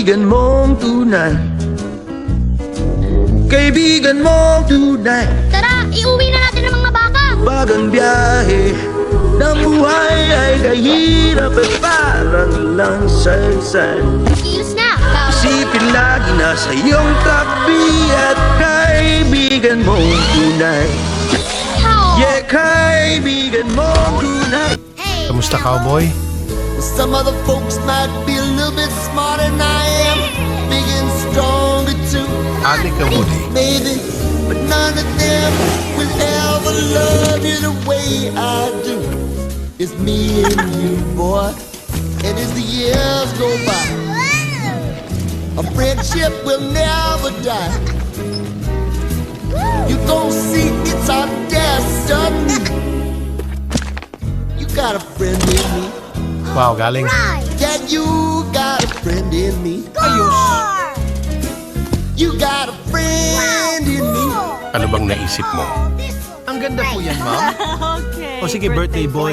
kaibigan mong tunay. Kaibigan mong tunay. Tara, iuwi na natin ang mga baka. Bagang biyahe ng buhay ay kahirap at parang lang saysay. Kilos na, cowboy. Isipin lagi na sa iyong tabi at kaibigan mong tunay. Yeah, kaibigan mong tunay. Hey, Kamusta, cowboy? Some other folks might be a little bit smarter than I am, big and stronger too, Adik ka muli. maybe, but none of them will ever love you the way I do. It's me and you, boy, and as the years go by, a friendship will never die. You gon' see it's our destiny. You got a friend in me. Wow, galing. Yeah, you got a friend in me. Ayos. You got a friend in me. Ano bang naisip mo? Ang ganda po yan, ma'am. O sige, birthday boy.